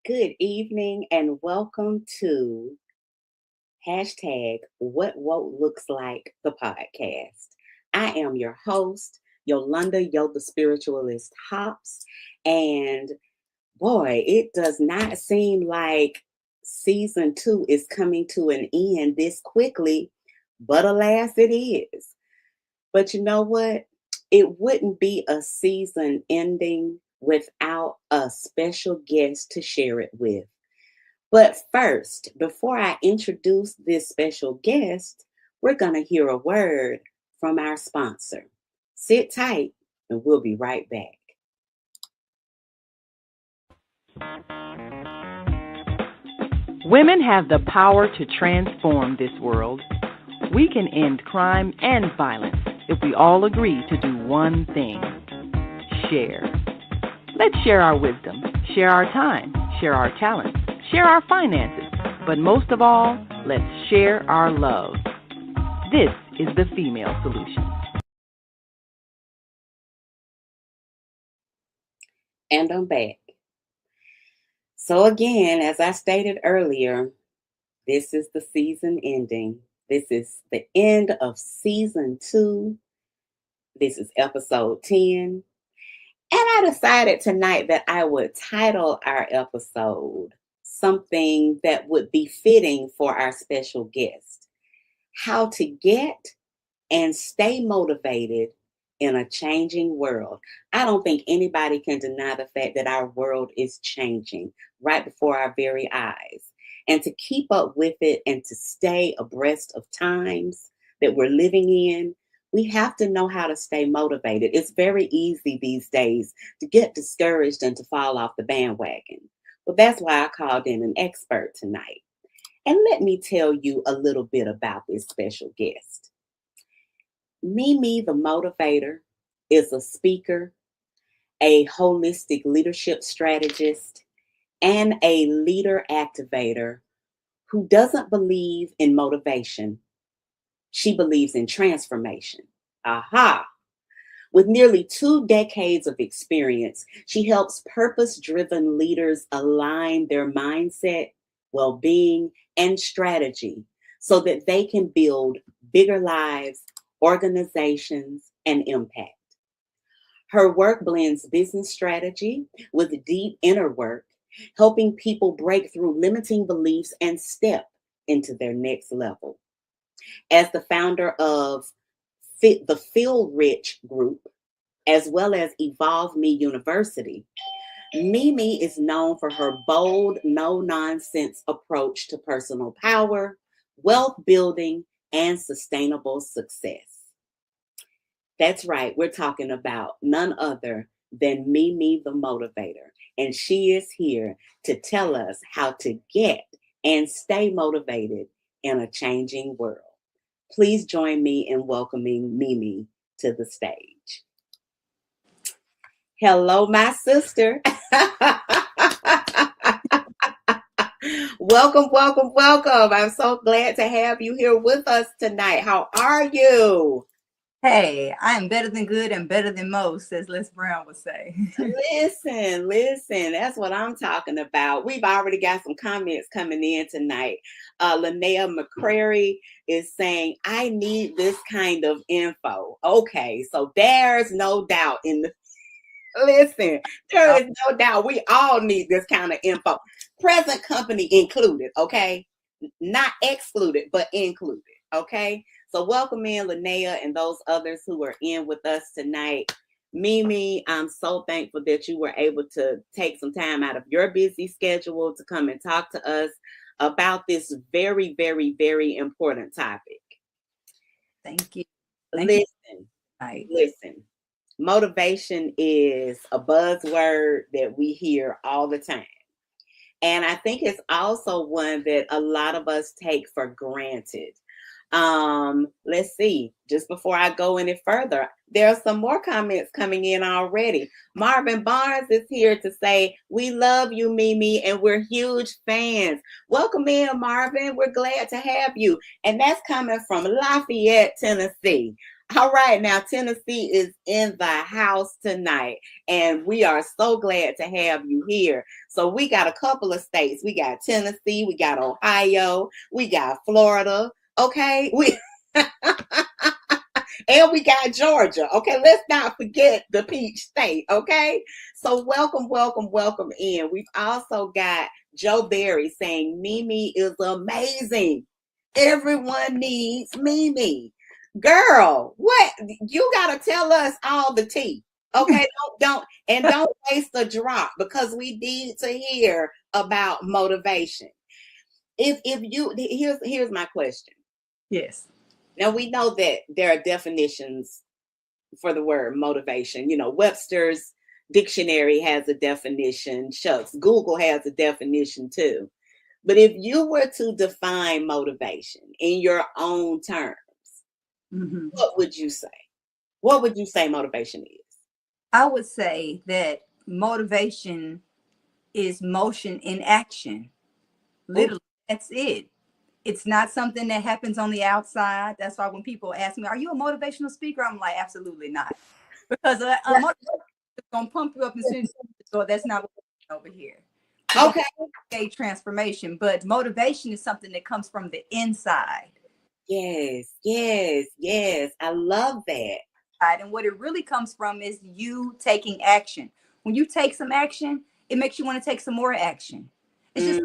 Good evening and welcome to hashtag What Woke Looks Like the podcast. I am your host, Yolanda Yo the Spiritualist Hops, and boy, it does not seem like season 2 is coming to an end this quickly, but alas, it is. But you know what? It wouldn't be a season ending without a special guest to share it with. But first, before I introduce this special guest, we're going to hear a word from our sponsor. Sit tight and we'll be right back. Women have the power to transform this world. We can end crime and violence if we all agree to do one thing: share. Let's share our wisdom, share our time, share our talents, share our finances, but most of all, let's share our love. This is the Female Solution. And I'm back. So again, as I stated earlier, this is the season ending. This is the end of season 2. This is episode 10. And I decided tonight that I would title our episode something that would be fitting for our special guest: How to Get and Stay Motivated in a Changing World. I don't think anybody can deny the fact that our world is changing right before our very eyes. And to keep up with it and to stay abreast of times that we're living in, we have to know how to stay motivated. It's very easy these days to get discouraged and to fall off the bandwagon. Well, that's why I called in an expert tonight. And let me tell you a little bit about this special guest. Mimi the Motivator is a speaker, a holistic leadership strategist, and a leader activator who doesn't believe in motivation. She believes in transformation. Aha! With nearly 2 decades of experience, she helps purpose-driven leaders align their mindset, well-being, and strategy so that they can build bigger lives, organizations, and impact. Her work blends business strategy with deep inner work, helping people break through limiting beliefs and step into their next level. As the founder of the Feel Rich Group, as well as Evolve Me University, Mimi is known for her bold, no-nonsense approach to personal power, wealth building, and sustainable success. That's right, we're talking about none other than Mimi the Motivator. And she is here to tell us how to get and stay motivated in a changing world. Please join me in welcoming Mimi to the stage. Hello, my sister. Welcome, welcome, welcome. I'm so glad to have you here with us tonight. How are you? Hey, I am better than good and better than most, as Les Brown would say. Listen, that's what I'm talking about. We've already got some comments coming in tonight. Linnea McCrary is saying, I need this kind of info. Okay, so there's no doubt listen, there is no doubt we all need this kind of info. Present company included, okay? Not excluded, but included, okay? So welcome in Linnea and those others who are in with us tonight. Mimi, I'm so thankful that you were able to take some time out of your busy schedule to come and talk to us about this very, very, very important topic. Thank you. Listen. Motivation is a buzzword that we hear all the time. And I think it's also one that a lot of us take for granted. Let's see, just before I go any further, there are some more comments coming in already. Marvin Barnes is here to say, we love you, Mimi, and we're huge fans. Welcome in, Marvin. We're glad to have you. And that's coming from Lafayette, Tennessee. All right, now Tennessee is in the house tonight, and we are so glad to have you here. So we got a couple of states. We got Tennessee, we got Ohio, we got Florida. Okay, and we got Georgia. Okay, let's not forget the Peach State. Okay, so welcome, welcome, welcome in. We've also got Joe Berry saying Mimi is amazing. Everyone needs Mimi. Girl, what you gotta tell us all the tea. Okay, don't waste a drop because we need to hear about motivation. If you here's my question. Yes. Now we know that there are definitions for the word motivation. You know, Webster's dictionary has a definition. Shucks, Google has a definition too. But if you were to define motivation in your own terms, what would you say? What would you say motivation is? I would say that motivation is motion in action. Literally, that's it. It's not something that happens on the outside. That's why when people ask me, "Are you a motivational speaker?" I'm like, absolutely not, because a motivation is gonna pump you up and send you. So that's not what we're doing over here. Okay. A transformation, but motivation is something that comes from the inside. Yes, yes, yes. I love that. And what it really comes from is you taking action. When you take some action, it makes you want to take some more action. It's just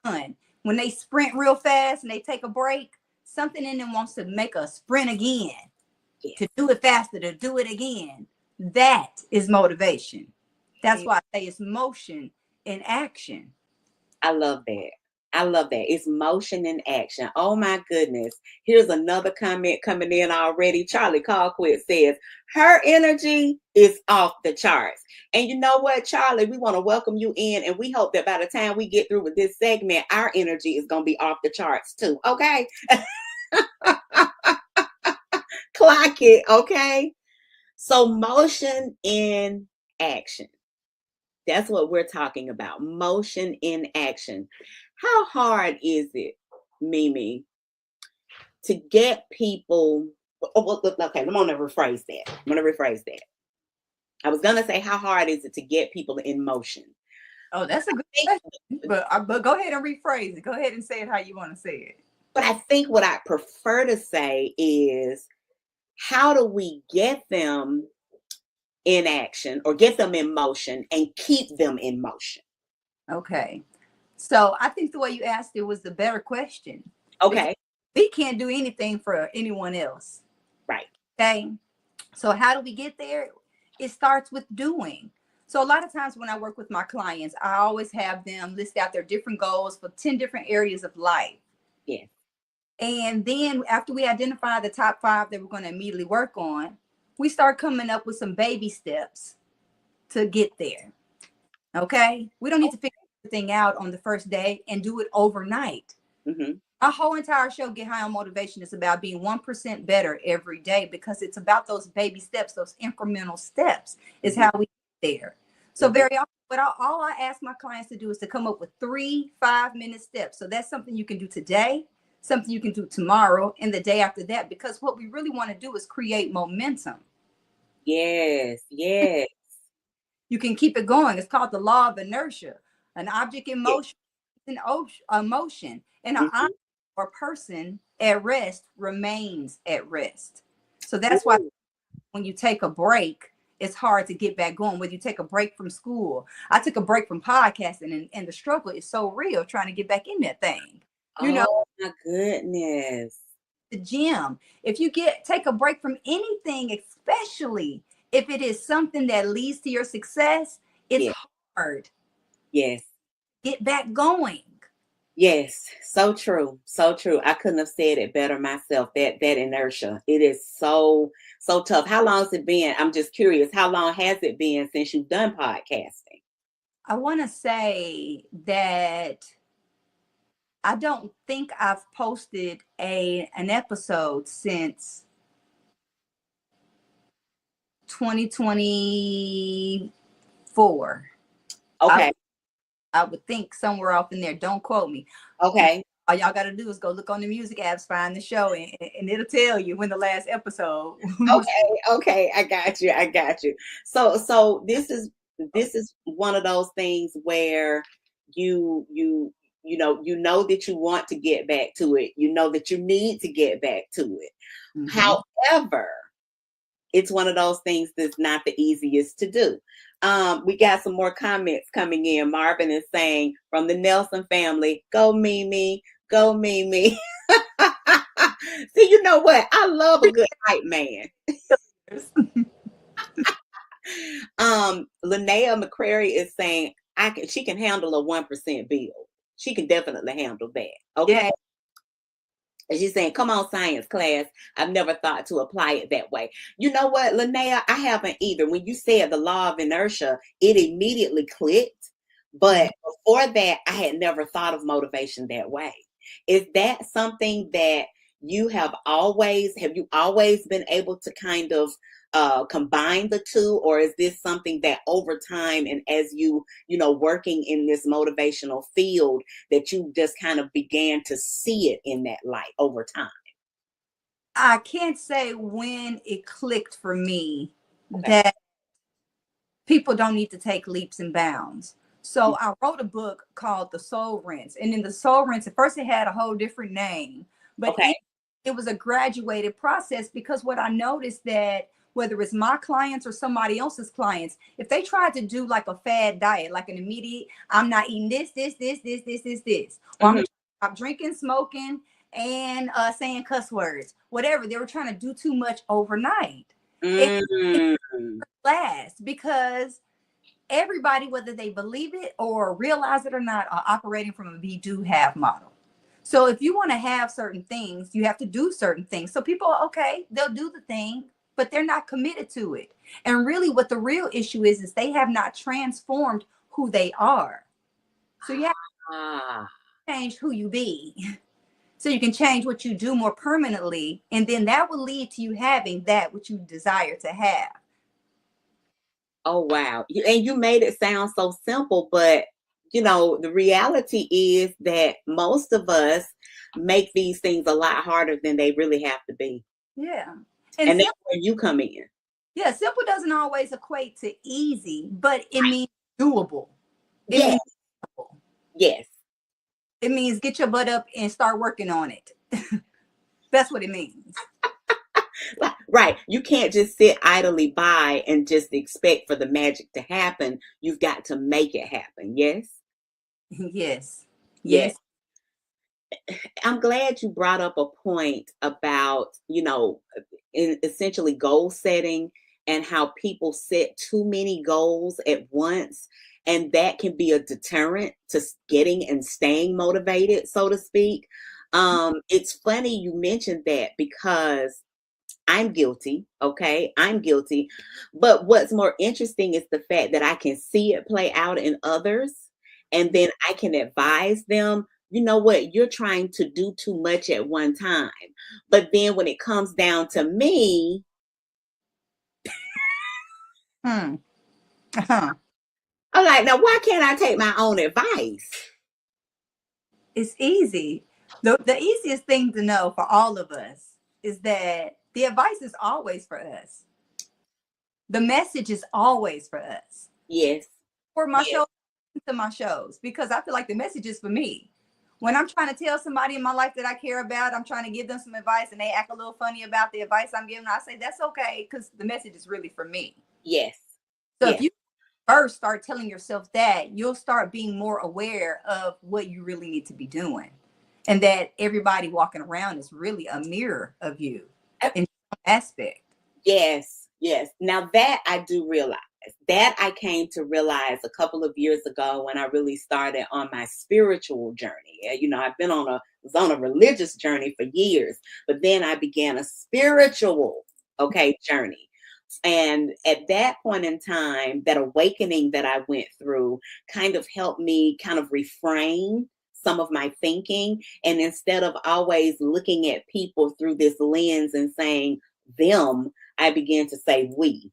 fun. When they sprint real fast and they take a break, something in them wants to make a sprint again, to do it faster, to do it again. That is motivation. That's why I say it's motion in action. I love that. I love that. It's motion in action. Oh my goodness. Here's another comment coming in already. Charlie Colquitt says, her energy is off the charts. And you know what, Charlie, we want to welcome you in. And we hope that by the time we get through with this segment, our energy is going to be off the charts too. Okay. Clock it. Okay. So motion in action. That's what we're talking about. Motion in action. How hard is it, Mimi, to get people? Okay, I'm going to rephrase that. I was going to say, how hard is it to get people in motion? Oh, that's a good question. But go ahead and rephrase it. Go ahead and say it how you want to say it. But I think what I prefer to say is, how do we get them in action or get them in motion and keep them in motion? Okay. So I think the way you asked it was the better question. Okay. We can't do anything for anyone else. Right. Okay. So how do we get there? It starts with doing. So a lot of times when I work with my clients, I always have them list out their different goals for 10 different areas of life. Yeah. And then after we identify the top 5 that we're going to immediately work on, we start coming up with some baby steps to get there. Okay. We don't need to figure everything out on the first day and do it overnight. Our whole entire show, Get High on Motivation, is about being 1% better every day, because it's about those baby steps, those incremental steps is how we get there. So very often, but all I ask my clients to do is to come up with 3 5-minute steps. So that's something you can do today, something you can do tomorrow, and the day after that, because what we really want to do is create momentum. Yes, yes. You can keep it going. It's called the law of inertia. An object in motion is an motion, and an object or person at rest remains at rest. So that's why when you take a break, it's hard to get back going. Whether you take a break from school, I took a break from podcasting, and the struggle is so real trying to get back in that thing. You know, oh my goodness. The gym. If you take a break from anything, especially if it is something that leads to your success, it's hard. Yes. Get back going. Yes, so true. So true. I couldn't have said it better myself. That inertia. It is so tough. How long has it been? I'm just curious. How long has it been since you've done podcasting? I want to say that I don't think I've posted an episode since 2024. Okay. I would think somewhere off in there. Don't quote me. Okay. All y'all got to do is go look on the music apps, find the show, and it'll tell you when the last episode. Okay, I got you. So this is one of those things where you know that you want to get back to it. You know that you need to get back to it. However, it's one of those things that's not the easiest to do. We got some more comments coming in. Marvin is saying, from the Nelson family, go Mimi, go Mimi. See, you know what? I love a good hype man. Linnea McCrary is saying she can handle a 1% bill. She can definitely handle that. Okay. Yeah. And she's saying, come on, science class. I've never thought to apply it that way. You know what, Linnea? I haven't either. When you said the law of inertia, it immediately clicked. But before that, I had never thought of motivation that way. Is that something that you have always been able to kind of combine the two, or is this something that over time and as you working in this motivational field that you just kind of began to see it in that light over time? I can't say when it clicked for me that people don't need to take leaps and bounds. So I wrote a book called The Soul Rinse. And in The Soul Rinse, at first it had a whole different name, but it was a graduated process, because what I noticed that whether it's my clients or somebody else's clients, if they tried to do like a fad diet, like an immediate, I'm not eating this, or I'm gonna stop drinking, smoking, and saying cuss words, whatever, they were trying to do too much overnight. It lasts, because everybody, whether they believe it or realize it or not, are operating from a be, do, have model. So if you want to have certain things, you have to do certain things. So people, they'll do the thing, but they're not committed to it. And really what the real issue is they have not transformed who they are. So you have to change who you be, so you can change what you do more permanently. And then that will lead to you having that which you desire to have. Oh, wow. And you made it sound so simple, but the reality is that most of us make these things a lot harder than they really have to be. Yeah. And that's where you come in. Yeah. Simple doesn't always equate to easy, but it means doable. Yes. Yes. It means get your butt up and start working on it. That's what it means. Right. You can't just sit idly by and just expect for the magic to happen. You've got to make it happen. Yes. Yes. I'm glad you brought up a point about, essentially goal setting and how people set too many goals at once. And that can be a deterrent to getting and staying motivated, so to speak. It's funny you mentioned that, because I'm guilty. Okay. I'm guilty. But what's more interesting is the fact that I can see it play out in others, and then I can advise them, you know what, you're trying to do too much at one time. But then when it comes down to me, I'm like, now why can't I take my own advice? It's easy. The easiest thing to know for all of us is that the advice is always for us. The message is always for us. Yes. For my shows, to my shows, because I feel like the message is for me. When I'm trying to tell somebody in my life that I care about, I'm trying to give them some advice and they act a little funny about the advice I'm giving, I say, that's okay, because the message is really for me. Yes. So if you first start telling yourself that, you'll start being more aware of what you really need to be doing. And that everybody walking around is really a mirror of you in some aspect. Yes. Now that I do realize, that I came to realize a couple of years ago when I really started on my spiritual journey. I've been on a religious journey for years, but then I began a spiritual, journey. And at that point in time, that awakening that I went through kind of helped me kind of reframe some of my thinking. And instead of always looking at people through this lens and saying them, I began to say we,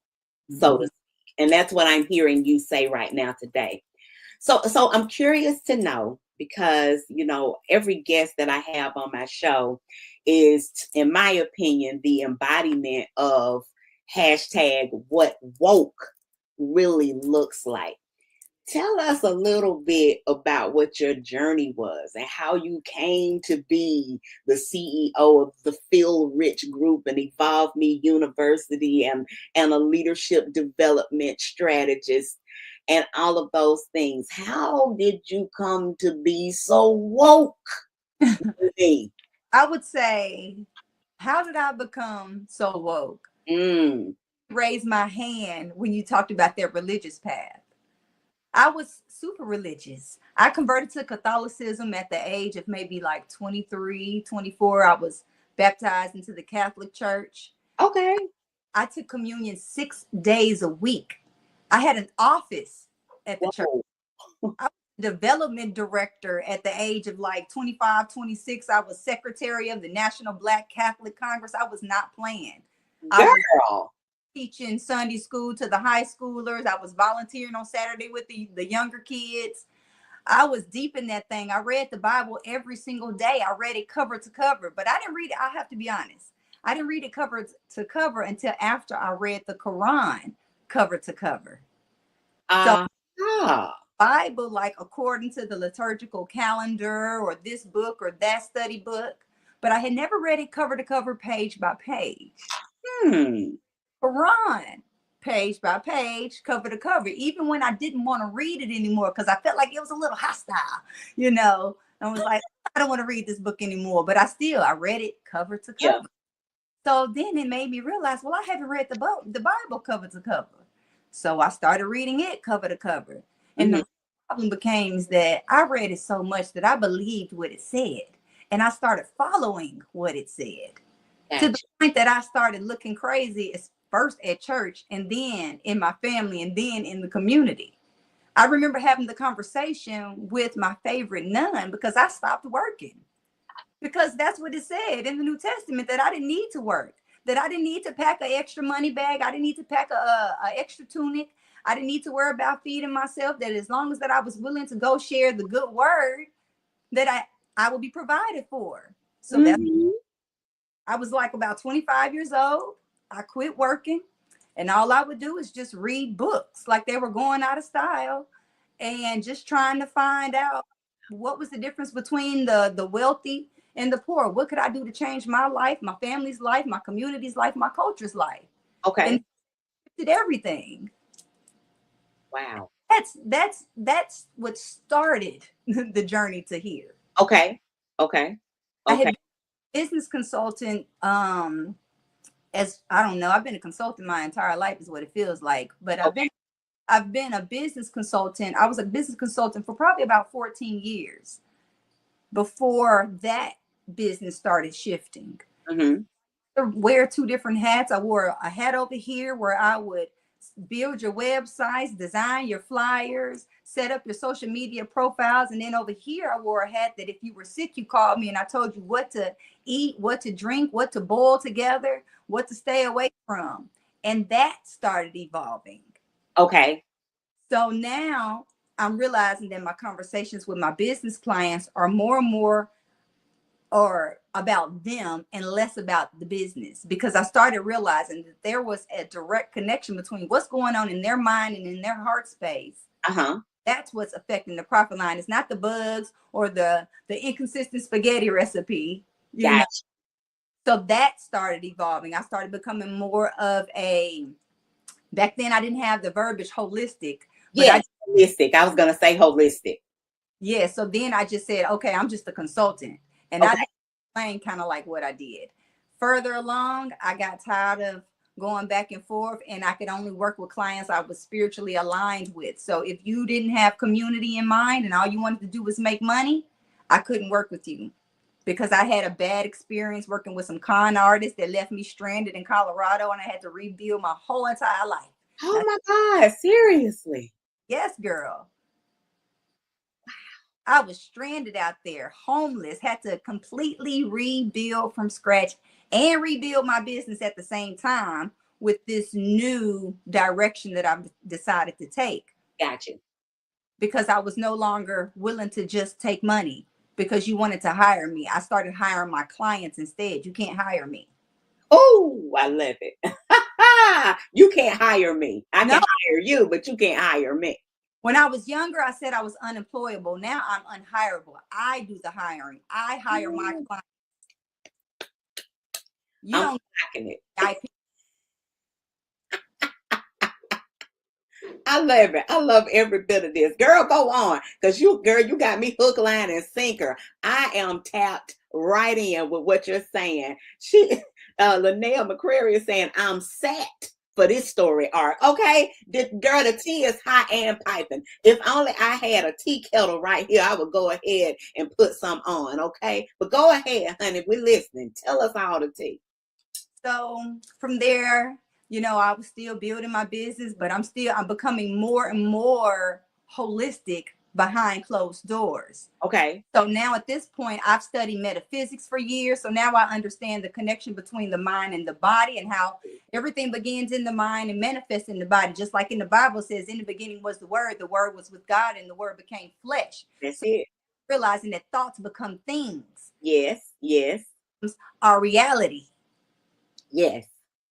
so to speak. And that's what I'm hearing you say right now today. So I'm curious to know, because, every guest that I have on my show is, in my opinion, the embodiment of hashtag what woke really looks like. Tell us a little bit about what your journey was and how you came to be the CEO of the Feel Rich Group and Evolve Me University and a leadership development strategist and all of those things. How did you come to be so woke? I would say, how did I become so woke? Raise my hand when you talked about their religious path. I was super religious. I converted to Catholicism at the age of maybe like 23, 24. I was baptized into the Catholic Church. Okay. I took communion 6 days a week. I had an office at the church. I was development director at the age of like 25, 26. I was secretary of the National Black Catholic Congress. I was not playing. Girl. I was teaching Sunday school to the high schoolers. I was volunteering on Saturday with the younger kids. I was deep in that thing. I read the Bible every single day. I read it cover to cover, but I didn't read it. I have to be honest. I didn't read it cover to cover until after I read the Quran cover to cover. So Bible, like according to the liturgical calendar or this book or that study book, but I had never read it cover to cover, page by page. Quran, page by page, cover to cover, even when I didn't want to read it anymore because I felt like it was a little hostile, I was like, I don't want to read this book anymore, but I read it cover to cover. Yeah. So then it made me realize, well, I haven't read the Bible cover to cover. So I started reading it cover to cover. And the problem became that I read it so much that I believed what it said. And I started following what it said. Gotcha. To the point that I started looking crazy, first at church and then in my family and then in the community. I remember having the conversation with my favorite nun because I stopped working. Because that's what it said in the New Testament, that I didn't need to work, that I didn't need to pack an extra money bag. I didn't need to pack a extra tunic. I didn't need to worry about feeding myself, that as long as that I was willing to go share the good word, that I would be provided for. So that I was like about 25 years old. I quit working and all I would do is just read books like they were going out of style and just trying to find out what was the difference between the wealthy and the poor. What could I do to change my life, my family's life, my community's life, my culture's life? Okay. And did everything. Wow. That's what started the journey to here. Okay. I had been a business consultant, as I don't know, I've been a consultant my entire life is what it feels like, but I've been a business consultant. I was a business consultant for probably about 14 years before that business started shifting. I wear two different hats. I wore a hat over here where I would build your websites, design your flyers, set up your social media profiles. And then over here, I wore a hat that if you were sick, you called me and I told you what to eat, what to drink, what to boil together, what to stay away from. And that started evolving. Okay. So now I'm realizing that my conversations with my business clients are more and more or about them and less about the business, because I started realizing that there was a direct connection between what's going on in their mind and in their heart space. That's what's affecting the profit line. It's not the bugs or the inconsistent spaghetti recipe. You know? So that started evolving. I started becoming more of back then I didn't have the verbiage holistic. Holistic. I was going to say holistic. Yeah. So then I just said, okay, I'm just a consultant. And I explained kind of like what I did. Further along, I got tired of going back and forth, and I could only work with clients I was spiritually aligned with. So if you didn't have community in mind and all you wanted to do was make money, I couldn't work with you, because I had a bad experience working with some con artists that left me stranded in Colorado, and I had to rebuild my whole entire life. Oh my God, seriously? Yes, girl. I was stranded out there, homeless, had to completely rebuild from scratch and rebuild my business at the same time with this new direction that I've decided to take. Gotcha. because I was no longer willing to just take money because you wanted to hire me. I started hiring my clients instead. You can't hire me. Oh, I love it. You can't hire me. I No, can hire you, but you can't hire me. when I was younger, I said I was unemployable. Now I'm unhireable. I do the hiring. I hire my Ooh, clients. You I'm don't liking it. IP. I love it. I love every bit of this. Girl, go on. Because girl, you got me hook, line, and sinker. I am tapped right in with what you're saying. Linnell McCrary is saying, I'm set for this story arc. Okay. Girl, the tea is hot and piping. If only I had a tea kettle right here, I would go ahead and put some on. Okay. But go ahead, honey. We're listening. Tell us all the tea. So from there, I was still building my business, but I'm becoming more and more holistic behind closed doors. Okay. So now at this point, I've studied metaphysics for years. So now I understand the connection between the mind and the body and how everything begins in the mind and manifests in the body. Just like in the Bible says, in the beginning was the word was with God, and the word became flesh. That's So it. realizing that thoughts become things. Yes. Yes. Our reality. Yes.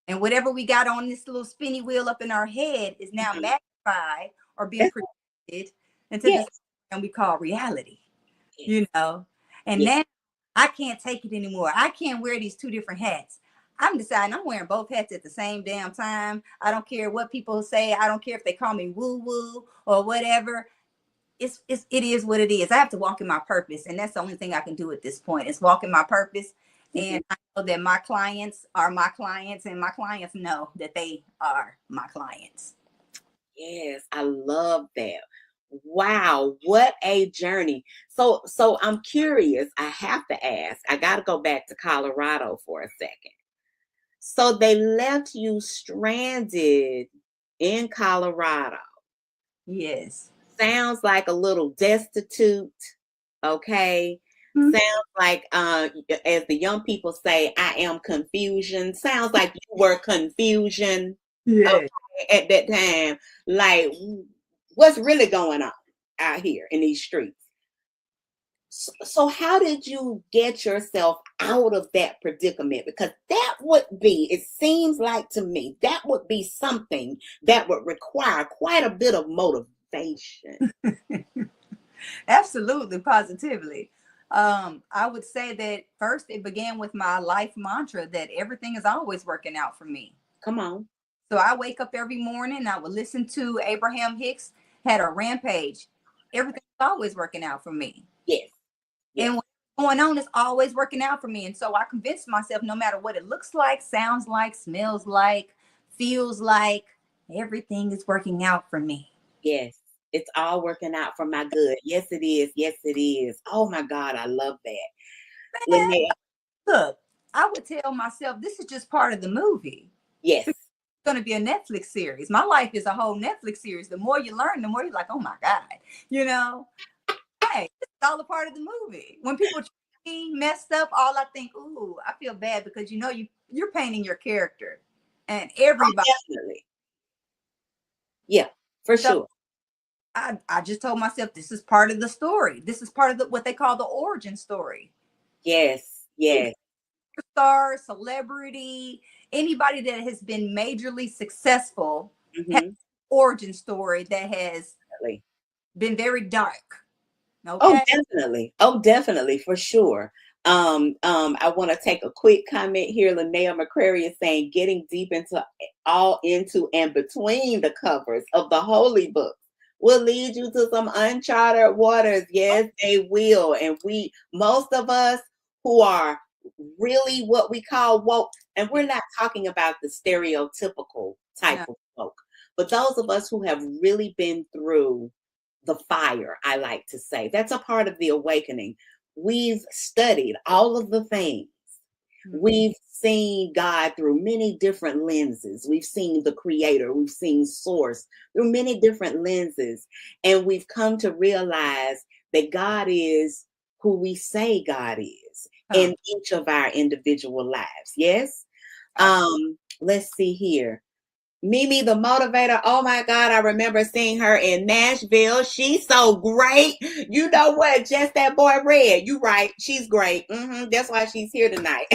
And whatever we got on this little spinny wheel up in our head is now magnified or being projected into this and we call reality. Yes. And now I can't take it anymore. I can't wear these two different hats. I'm deciding I'm wearing both hats at the same damn time. I don't care what people say. I don't care if they call me woo woo or whatever. It is what it is. I have to walk in my purpose, and that's the only thing I can do at this point is walk in my purpose. And I know that my clients are my clients, and my clients know that they are my clients. Yes, I love that. Wow, what a journey. So I'm curious. I have to ask. I got to go back to Colorado for a second. So they left you stranded in Colorado. Yes. Sounds like a little destitute. Okay. Mm-hmm. Sounds like as the young people say, I am confusion. Sounds like you were confusion. Yeah. Okay, at that time. Like, what's really going on out here in these streets? So how did you get yourself out of that predicament? Because that would be, it seems like to me, that would be something that would require quite a bit of motivation. Absolutely, positively. I would say that first it began with my life mantra that everything is always working out for me. Come on. So I wake up every morning, I would listen to Abraham Hicks, had a rampage. Everything's always working out for me. Yes. And what's going on is always working out for me. And so I convinced myself, no matter what it looks like, sounds like, smells like, feels like, everything is working out for me. Yes. It's all working out for my good. Yes, it is. Yes, it is. Oh my God, I love that. Linnell. Look, I would tell myself, this is just part of the movie. Yes. It's going to be a Netflix series. My life is a whole Netflix series. The more you learn, the more you're like, oh my God, hey, it's all a part of the movie. When people messed up, all I think, ooh, I feel bad because you're painting your character and everybody. Oh, definitely. Yeah, for sure. I just told myself this is part of the story. This is part of what they call the origin story. Yes, yes. Star, celebrity, anybody that has been majorly successful has an origin story that has been very dark. Okay? Oh, definitely, for sure. I want to take a quick comment here. Linnell McCrary is saying getting deep into and between the covers of the holy books will lead you to some uncharted waters. Yes, they will. And most of us who are really what we call woke, and we're not talking about the stereotypical type of woke, but those of us who have really been through the fire, I like to say. That's a part of the awakening. We've studied all of the things. We've seen God through many different lenses. We've seen the creator. We've seen source through many different lenses. And we've come to realize that God is who we say God is in each of our individual lives. Yes? Let's see here. Mimi the Motivator. Oh my God, I remember seeing her in Nashville. She's so great. You know what? Just that boy Red. You right. She's great. That's why she's here tonight.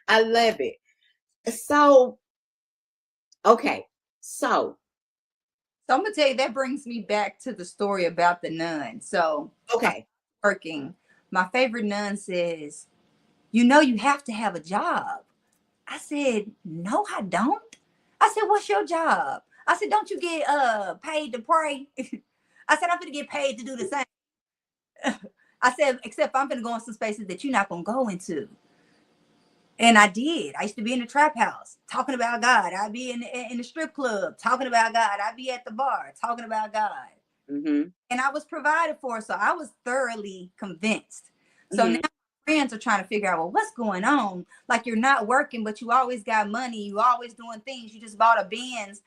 I love it. So, okay. So I'm gonna tell you, that brings me back to the story about the nun. So okay. Working. My favorite nun says, you know, you have to have a job. I said, no, I don't. I said, what's your job? I said, don't you get paid to pray? I said, I'm gonna get paid to do the same. I said, except I'm gonna go in some spaces that you're not gonna go into. And I did. I used to be in the trap house talking about God. I'd be in the strip club talking about God. I'd be at the bar talking about God. And I was provided for, so I was thoroughly convinced. So now friends are trying to figure out, well, what's going on? Like, you're not working, but you always got money. You always doing things. You just bought a Benz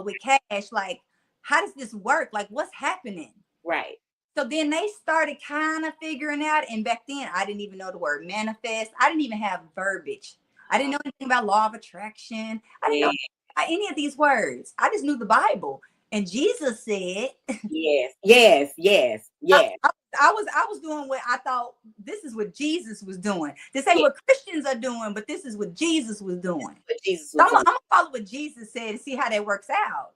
with cash. Like, how does this work? Like, what's happening? Right. So then they started kind of figuring out. And back then, I didn't even know the word manifest. I didn't even have verbiage. I didn't know anything about law of attraction. I didn't know any of these words. I just knew the Bible. And Jesus said, yes. I was doing what I thought this is what Jesus was doing. This ain't what Christians are doing, but this is what Jesus was doing. So I'm gonna follow what Jesus said and see how that works out.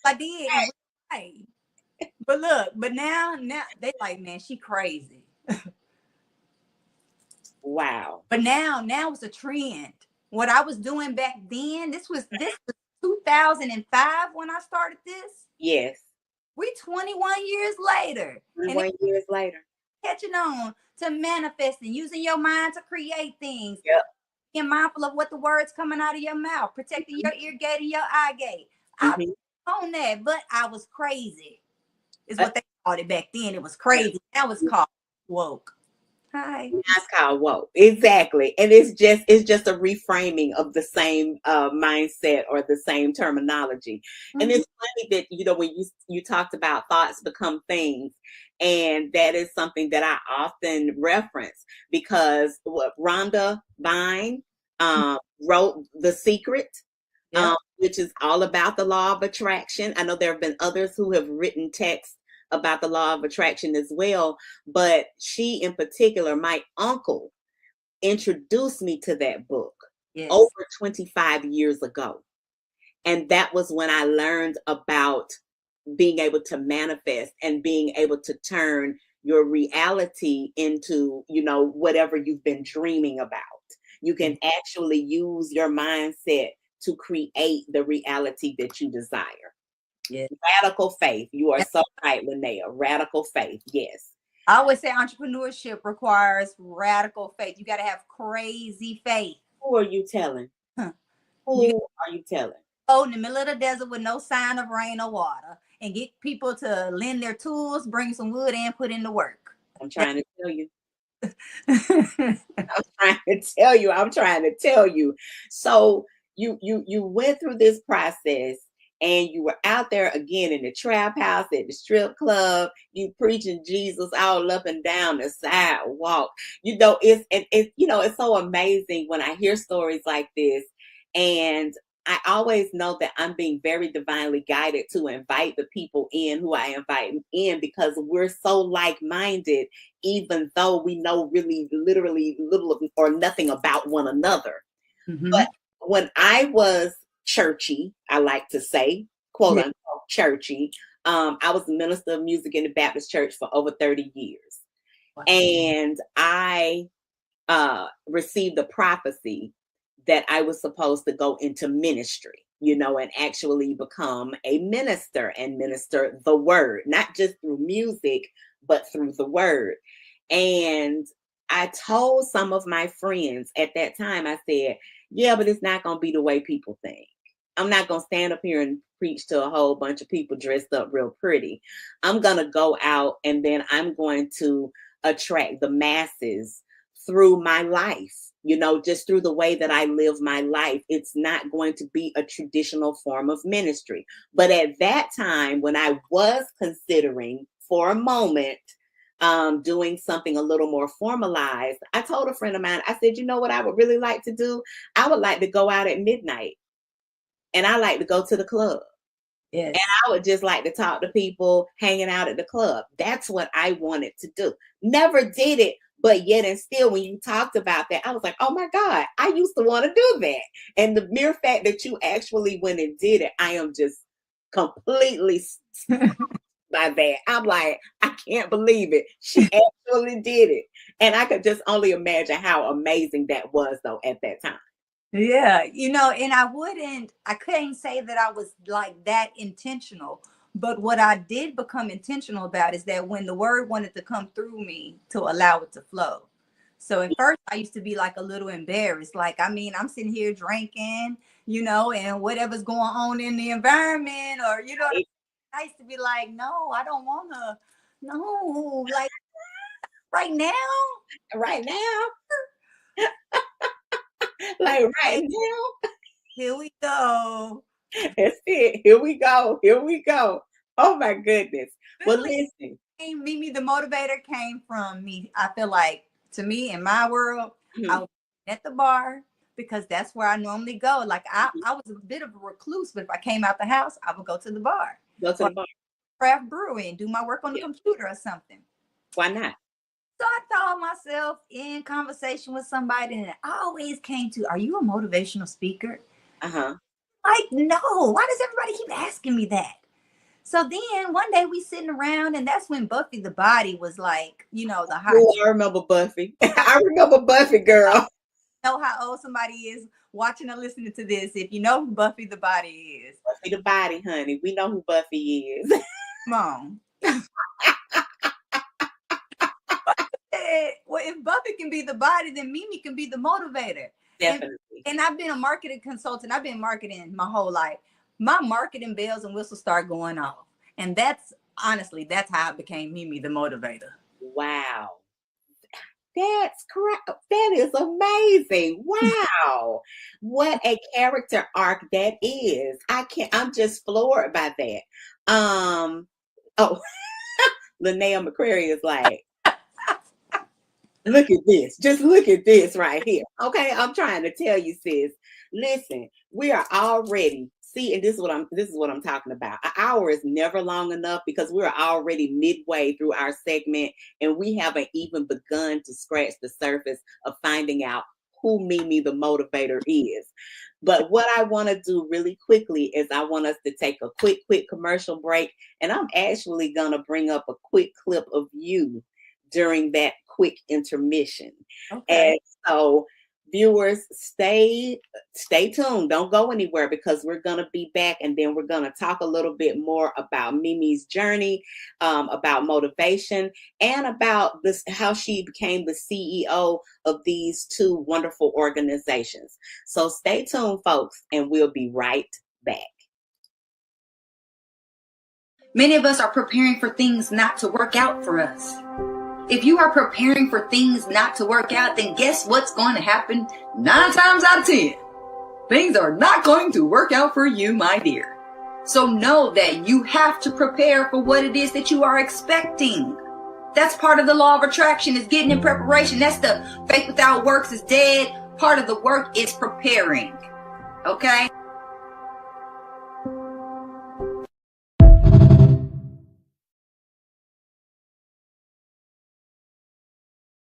I did. And right. But look, but now they like, man, she crazy. Wow. But now it's a trend. What I was doing back then, this was 2005 when I started this. Yes. We 21 years later. 21 years later. Catching on to manifesting, using your mind to create things. Yep. Being mindful of what the words coming out of your mouth, protecting your ear gate and your eye gate. I was on that, but I was crazy. Is what they called it back then. It was crazy. Now it's called woke. Hi. That's called woke. Exactly. And it's just a reframing of the same mindset or the same terminology. And it's funny that, you know, when you talked about thoughts become things, and that is something that I often reference, because what Rhonda Byrne wrote The Secret, which is all about the law of attraction. I know there have been others who have written texts about the law of attraction as well, but she in particular, my uncle, introduced me to that book over 25 years ago. And that was when I learned about being able to manifest and being able to turn your reality into, you know, whatever you've been dreaming about. You can actually use your mindset to create the reality that you desire. Yeah. Radical faith. You are so right, Linnea. Radical faith. Yes. I always say entrepreneurship requires radical faith. You got to have crazy faith. Who are you telling? Who are you telling? Oh, in the middle of the desert with no sign of rain or water, and get people to lend their tools, bring some wood, and put in the work. I'm trying to tell you. I'm trying to tell you. So you went through this process. And you were out there again in the trap house, at the strip club, you preaching Jesus all up and down the sidewalk. You know, it's so amazing when I hear stories like this. And I always know that I'm being very divinely guided to invite the people in who I invite in, because we're so like-minded, even though we know really literally little or nothing about one another. But when I was churchy, I like to say, quote unquote churchy, I was a minister of music in the Baptist church for over 30 years. Wow. And I received the prophecy that I was supposed to go into ministry, you know, and actually become a minister and minister the word, not just through music, but through the word. And I told some of my friends at that time, I said, yeah, but it's not going to be the way people think. I'm not going to stand up here and preach to a whole bunch of people dressed up real pretty. I'm going to go out and then I'm going to attract the masses through my life, you know, just through the way that I live my life. It's not going to be a traditional form of ministry. But at that time, when I was considering for a moment doing something a little more formalized, I told a friend of mine, I said, you know what I would really like to do? I would like to go out at midnight, and I like to go to the club. Yes. And I would just like to talk to people hanging out at the club. That's what I wanted to do. Never did it, but yet and still, when you talked about that, I was like, oh my God, I used to want to do that. And the mere fact that you actually went and did it, I am just completely by that. I'm like, I can't believe it. She actually did it. And I could just only imagine how amazing that was, though, at that time. Yeah, and I couldn't say that I was like that intentional, but what I did become intentional about is that when the word wanted to come through me, to allow it to flow. So at first I used to be like a little embarrassed. Like, I mean, I'm sitting here drinking, and whatever's going on in the environment, or, I used to be like, no, I don't want to, no, like right now. Right now. Like right now. Here we go. That's it. Here we go. Here we go. Oh my goodness. Well, listen. Mimi the Motivator came from me. I feel like, to me, in my world, I was at the bar because that's where I normally go. Like, I was a bit of a recluse, but if I came out the house, I would go to the bar. Go to the bar. Craft brewing and do my work on the computer or something. Why not? So I found myself in conversation with somebody, and I always came to, are you a motivational speaker? Like, no. Why does everybody keep asking me that? So then one day we sitting around, and that's when Buffy the Body was like, the hot. Oh, I remember Buffy. I remember Buffy, girl. Know how old somebody is watching or listening to this if you know who Buffy the Body is. Buffy the Body, honey. We know who Buffy is. Come on. Well, if Buffy can be the body, then Mimi can be the motivator. Definitely. And I've been a marketing consultant. I've been marketing my whole life. My marketing bells and whistles start going off. And that's how I became Mimi the Motivator. Wow. That's correct. That is amazing. Wow. What a character arc that is. I'm just floored by that. Linnea McCrary is like, look at this. Just look at this right here. Okay, I'm trying to tell you, sis. Listen, we are already and this is what I'm talking about. An hour is never long enough because we're already midway through our segment, and we haven't even begun to scratch the surface of finding out who Mimi the Motivator is. But what I want to do really quickly is I want us to take a quick commercial break, and I'm actually gonna bring up a quick clip of you during that quick intermission. Okay. And so viewers, stay tuned. Don't go anywhere because we're going to be back, and then we're going to talk a little bit more about Mimi's journey, about motivation, and about how she became the CEO of these two wonderful organizations. So stay tuned, folks, and we'll be right back. Many of us are preparing for things not to work out for us. If you are preparing for things not to work out, then guess what's going to happen 9 times out of 10? Things are not going to work out for you, my dear. So know that you have to prepare for what it is that you are expecting. That's part of the law of attraction, is getting in preparation. That's the faith without works is dead. Part of the work is preparing. Okay?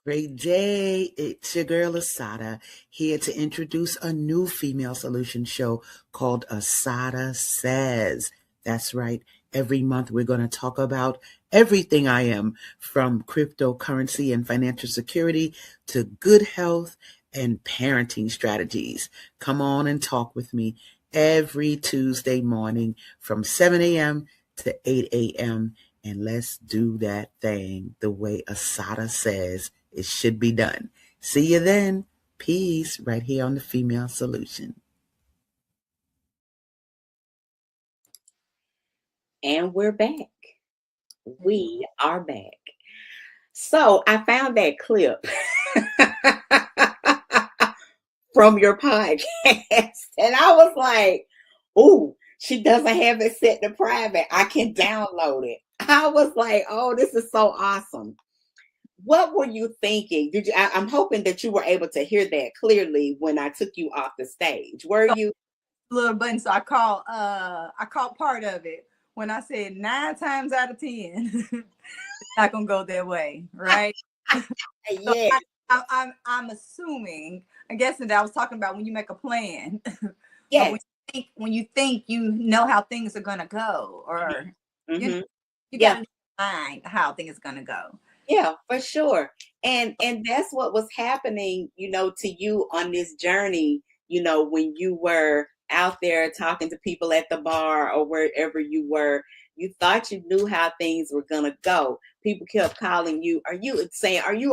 Great day. It's your girl Asada here to introduce a new female solution show called Asada Says. That's right. Every month we're going to talk about everything I am, from cryptocurrency and financial security to good health and parenting strategies. Come on and talk with me every Tuesday morning from 7 a.m. to 8 a.m. And let's do that thing the way Asada says it should be done. See you then. Peace, right here on the Female Solution. And we're back. We are back. So I found that clip from your podcast, and I was like, "Ooh, she doesn't have it set to private. I can download it." I was like, "Oh, this is so awesome." what were you thinking? I'm hoping that you were able to hear that clearly when I took you off the stage. Were you? Little button, so I caught part of it when I said 9 times out of 10 it's not gonna go that way, right? So Yes. I'm assuming, I'm guessing that I was talking about when you make a plan. Yes. when you think you know how things are gonna go, or Mm-hmm. you gotta find how things are gonna go. Yeah, for sure. And that's what was happening, to you on this journey, when you were out there talking to people at the bar or wherever you were. You thought you knew how things were gonna go. People kept calling you, are you a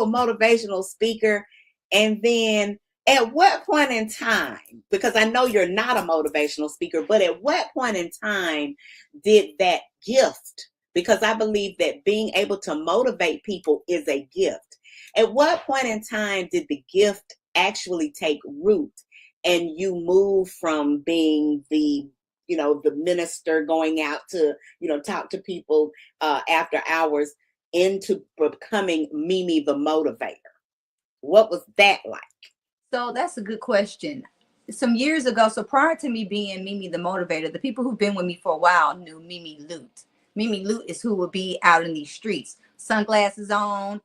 motivational speaker? And then at what point in time, because I know you're not a motivational speaker, but at what point in time did that gift, because I believe that being able to motivate people is a gift. At what point in time did the gift actually take root and you move from being the minister going out to, talk to people after hours into becoming Mimi the motivator? What was that like? So that's a good question. Some years ago, so prior to me being Mimi the motivator, the people who've been with me for a while knew Mimi Loot. Mimi Loot is who would be out in these streets, sunglasses on,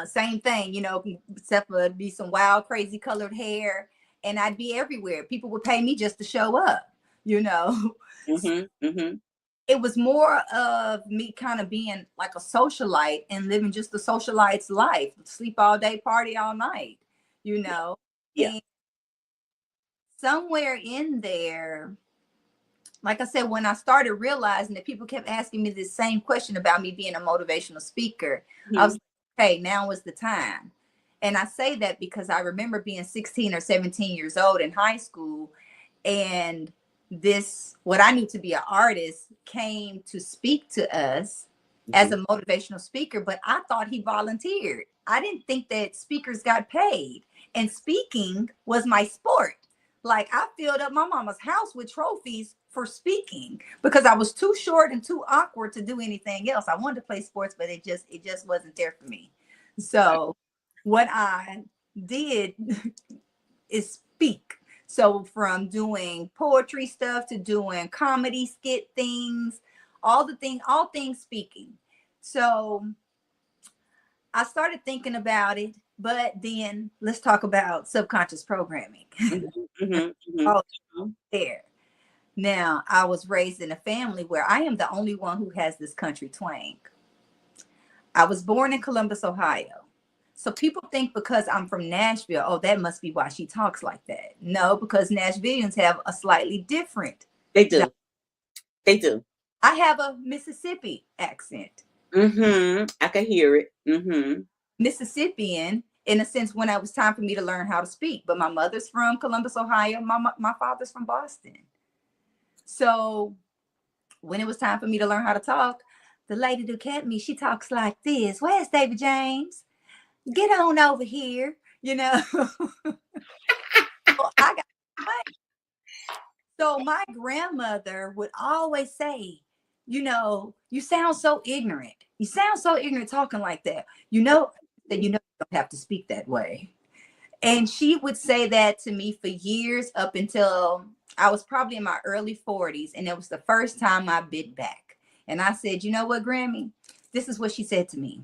same thing, except for it'd be some wild, crazy colored hair, and I'd be everywhere. People would pay me just to show up, Mm-hmm, mm-hmm. It was more of me kind of being like a socialite and living just the socialite's life, sleep all day, party all night, Yeah. And somewhere in there, like I said, when I started realizing that people kept asking me this same question about me being a motivational speaker, I was like, hey, now is the time. And I say that because I remember being 16 or 17 years old in high school, and what I knew to be an artist came to speak to us as a motivational speaker, but I thought he volunteered. I didn't think that speakers got paid, and speaking was my sport. Like, I filled up my mama's house with trophies for speaking because I was too short and too awkward to do anything else. I wanted to play sports, but it just wasn't there for me. So what I did is speak. So from doing poetry stuff to doing comedy skit things, all things speaking. So I started thinking about it, but then let's talk about subconscious programming. Mm-hmm, mm-hmm, Oh, mm-hmm. there. Now, I was raised in a family where I am the only one who has this country twang. I was born in Columbus, Ohio. So people think because I'm from Nashville, oh, that must be why she talks like that. No, because Nashvillians have a slightly different. They do. They do. I have a Mississippi accent. Mm-hmm. I can hear it. Mm-hmm. Mississippian, in a sense, when it was time for me to learn how to speak. But my mother's from Columbus, Ohio. My father's from Boston. So when it was time for me to learn how to talk, the lady who kept me, she talks like this. Where's David James? Get on over here, I got so my grandmother would always say, you sound so ignorant. You sound so ignorant talking like that. You don't have to speak that way. And she would say that to me for years up until I was probably in my early 40s. And it was the first time I bit back. And I said, you know what, Grammy? This is what she said to me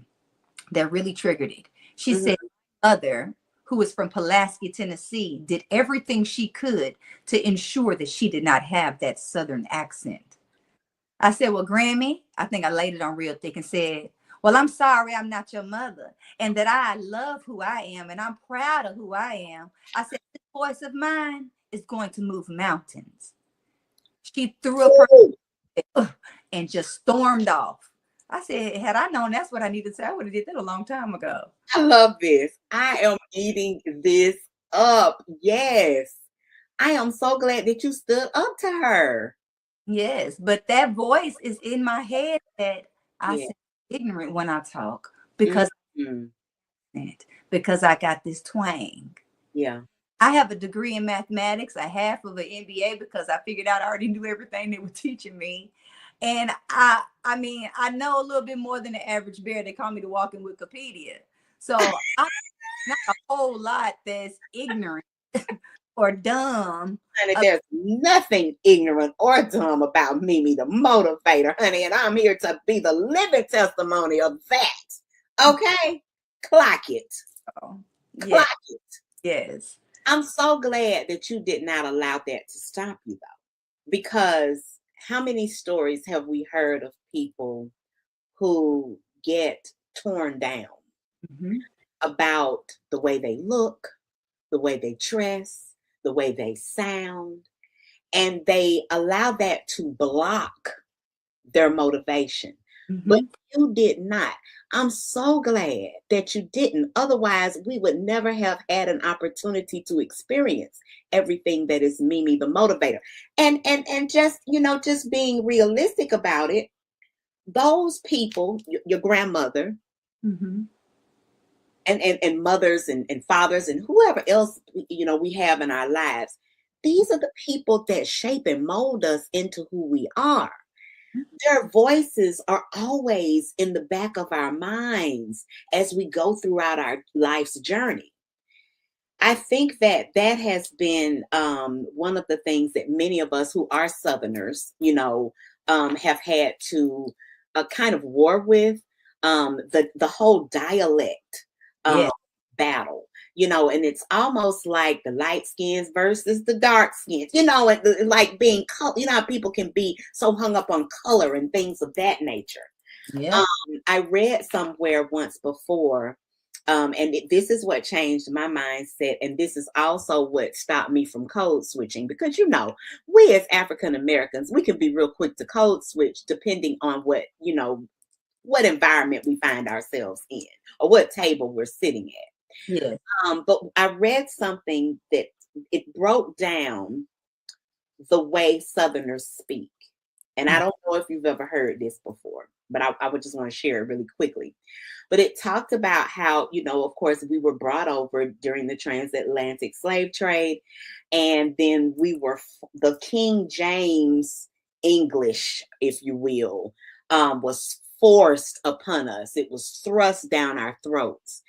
that really triggered it. She said, mother, who is from Pulaski, Tennessee, did everything she could to ensure that she did not have that Southern accent. I said, well, Grammy, I think I laid it on real thick and said, well, I'm sorry I'm not your mother, and that I love who I am and I'm proud of who I am. I said, this voice of mine is going to move mountains. She threw up her and just stormed off. I said, had I known that's what I needed to say, I would have did that a long time ago. I love this. I am eating this up. Yes. I am so glad that you stood up to her. Yes, but that voice is in my head that I sound ignorant when I talk because because I got this twang. Yeah. I have a degree in mathematics, a half of an MBA because I figured out I already knew everything they were teaching me. And I mean, I know a little bit more than the average bear. They call me the walking Wikipedia. So I'm not a whole lot that's ignorant or dumb. Honey, there's nothing ignorant or dumb about Mimi the Motivator, honey, and I'm here to be the living testimony of that. Okay? Clock it. Oh, Clock it. yes. I'm so glad that you did not allow that to stop you, though, because how many stories have we heard of people who get torn down Mm-hmm. about the way they look, the way they dress, the way they sound, and they allow that to block their motivation. Mm-hmm. But you did not. I'm so glad that you didn't. Otherwise, we would never have had an opportunity to experience everything that is Mimi the Motivator. And just, just being realistic about it, those people, your grandmother, Mm-hmm. and mothers and fathers and whoever else, we have in our lives, these are the people that shape and mold us into who we are. Their voices are always in the back of our minds as we go throughout our life's journey. I think that has been one of the things that many of us who are Southerners, have had to kind of war with, the whole dialect Yeah. battle. And it's almost like the light skins versus the dark skins, like being color. How people can be so hung up on color and things of that nature. Yeah. I read somewhere once before, and this is what changed my mindset. And this is also what stopped me from code switching, because, we as African Americans, we can be real quick to code switch depending on what environment we find ourselves in or what table we're sitting at. Yeah. But I read something that it broke down the way Southerners speak. And I don't know if you've ever heard this before, but I would just want to share it really quickly. But it talked about how, of course, we were brought over during the transatlantic slave trade. And then we were the King James English, if you will, was forced upon us. It was thrust down our throats.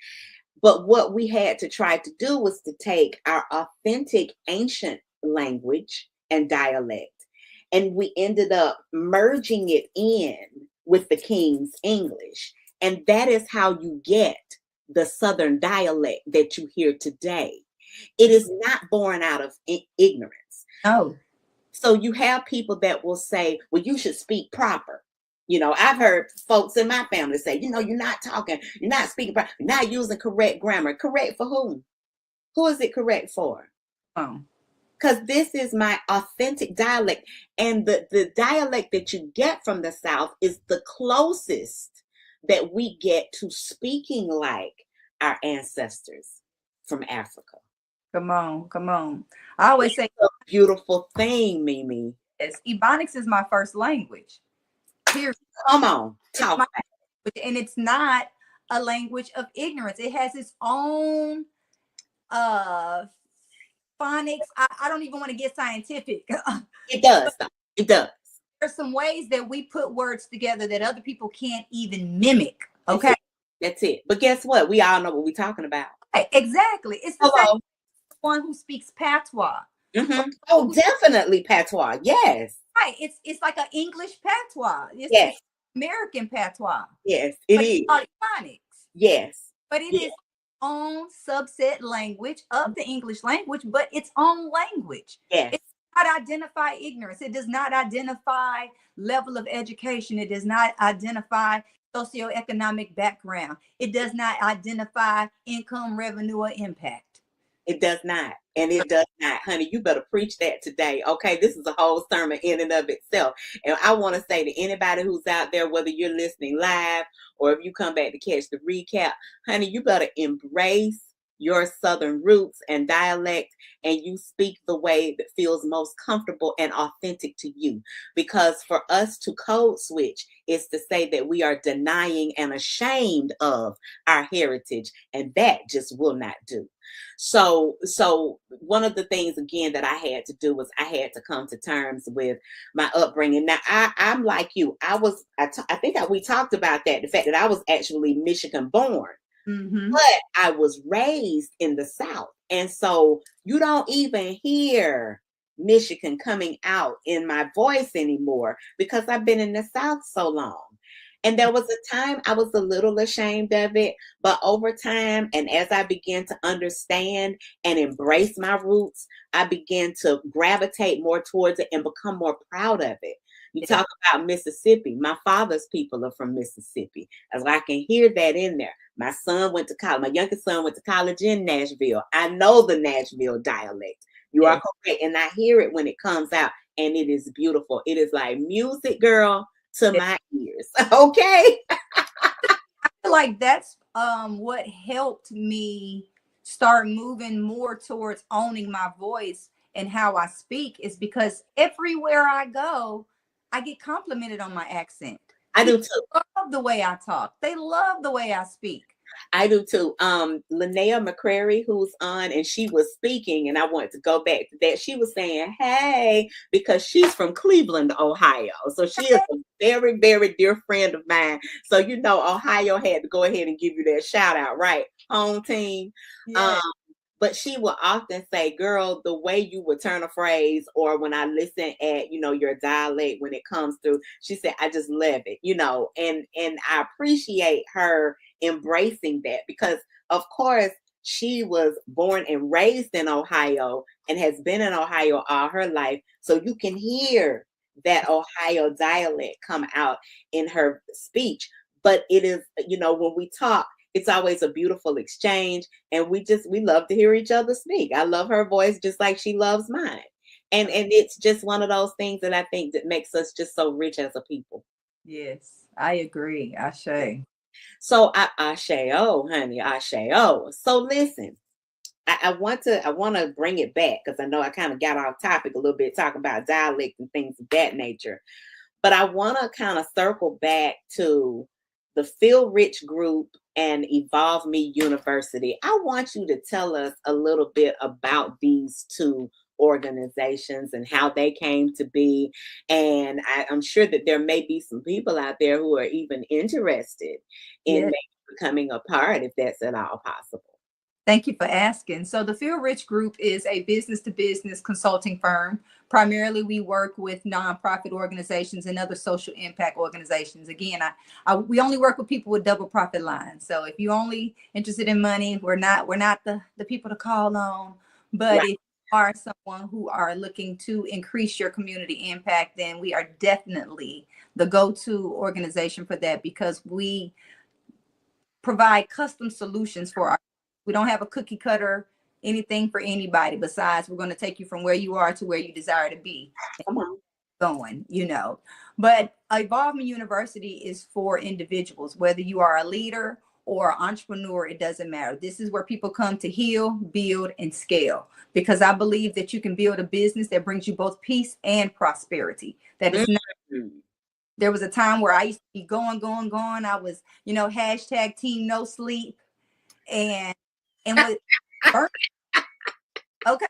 But what we had to try to do was to take our authentic ancient language and dialect, and we ended up merging it in with the King's English. And that is how you get the Southern dialect that you hear today. It is not born out of ignorance. Oh. So you have people that will say, well, you should speak proper. I've heard folks in my family say, you're not talking, you're not speaking, you're not using correct grammar. Correct for whom? Who is it correct for? Oh. Because this is my authentic dialect. And the dialect that you get from the South is the closest that we get to speaking like our ancestors from Africa. Come on. I always say, it's a beautiful thing, Mimi. Yes, Ebonics is my first language. Period. Come on, talk. And it's not a language of ignorance. It has its own phonics. I don't even want to get scientific. It does. It does. There's some ways that we put words together that other people can't even mimic. Okay. That's it. But guess what? We all know what we're talking about. Right, exactly. It's the same one who speaks patois. Mm-hmm. Oh, definitely patois. Yes. Right. It's like an English patois. Yes. American patois. Yes, it is. Phonics. Yes. But it is own subset language of the English language, but its own language. Yes. It does not identify ignorance. It does not identify level of education. It does not identify socioeconomic background. It does not identify income, revenue, or impact. It does not. And it does not. Honey, you better preach that today. Okay, this is a whole sermon in and of itself. And I want to say to anybody who's out there, whether you're listening live or if you come back to catch the recap, honey, you better embrace your Southern roots and dialect, and you speak the way that feels most comfortable and authentic to you. Because for us to code switch is to say that we are denying and ashamed of our heritage, and that just will not do. So one of the things, again, that I had to do was I had to come to terms with my upbringing. Now, I'm like you. I think we talked about that, the fact that I was actually Michigan born. Mm-hmm. But I was raised in the South. And so you don't even hear Michigan coming out in my voice anymore because I've been in the South so long. And there was a time I was a little ashamed of it, but over time, and as I began to understand and embrace my roots, I began to gravitate more towards it and become more proud of it. You Yeah. talk about Mississippi. My father's people are from Mississippi, as I can hear that in there. My son went to college. My youngest son went to college in Nashville. I know the Nashville dialect. You are correct, and I hear it when it comes out, and it is beautiful. It is like music, girl, to my ears. Okay. I feel like that's what helped me start moving more towards owning my voice and how I speak, is because everywhere I go, I get complimented on my accent. I do People too. love the way I talk. They love the way I speak. I do too. Linnea McCrary, who's on, and she was speaking, and I wanted to go back to that. She was saying, hey, because she's from Cleveland, Ohio. So she is a very, very dear friend of mine. So, you know, Ohio had to go ahead and give you that shout out, right? Home team. Yes. But she will often say, girl, the way you would turn a phrase, or when I listen at, you know, your dialect when it comes through, she said, I just love it, you know, and I appreciate her embracing that because, of course, she was born and raised in Ohio and has been in Ohio all her life. So you can hear that Ohio dialect come out in her speech. But it is, you know, when we talk, it's always a beautiful exchange, and we love to hear each other speak. I love her voice just like she loves mine. And it's just one of those things that I think that makes us just so rich as a people. Yes, I agree. Ashe. So Ashe, oh honey, Ashe, oh. So listen, I want to bring it back because I know I kind of got off topic a little bit talking about dialect and things of that nature. But I want to kind of circle back to the Feel Rich Group and Evolve Me University. I want you to tell us a little bit about these two organizations and how they came to be. And I'm sure that there may be some people out there who are even interested in Yes. maybe becoming a part, if that's at all possible. Thank you for asking. So the Feel Rich Group is a business-to-business consulting firm. Primarily, we work with nonprofit organizations and other social impact organizations. Again, we only work with people with double profit lines. So if you're only interested in money, we're not the people to call on. But Right. if you are someone who are looking to increase your community impact, then we are definitely the go-to organization for that, because we provide custom solutions for our. We don't have a cookie cutter anything for anybody. Besides, we're going to take you from where you are to where you desire to be. Come on. Going, you know. But Evolve Me University is for individuals, whether you are a leader or entrepreneur, it doesn't matter. This is where people come to heal, build, and scale, because I believe that you can build a business that brings you both peace and prosperity. That is not. There was a time where I used to be going. I was, you know, hashtag team no sleep, and with okay,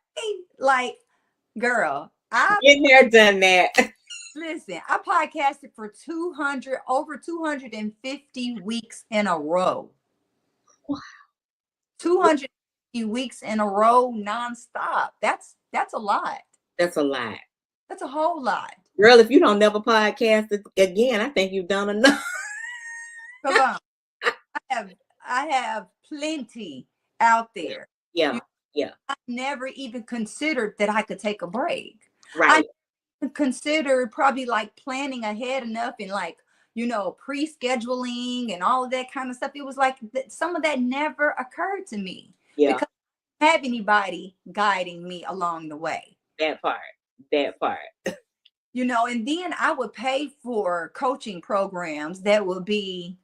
like, girl, I Been there, done that. listen, I podcasted for over 250 weeks in a row. Wow. 250 weeks in a row nonstop. That's a lot. That's a lot. That's a whole lot. Girl, if you don't never podcast it again, I think you've done enough. Come on. I have plenty out there. Yeah. I never even considered that I could take a break. Right. I considered probably like planning ahead enough and, like, you know, pre-scheduling and all of that kind of stuff. It was like some of that never occurred to me because I didn't have anybody guiding me along the way. That part. You know, and then I would pay for coaching programs that would be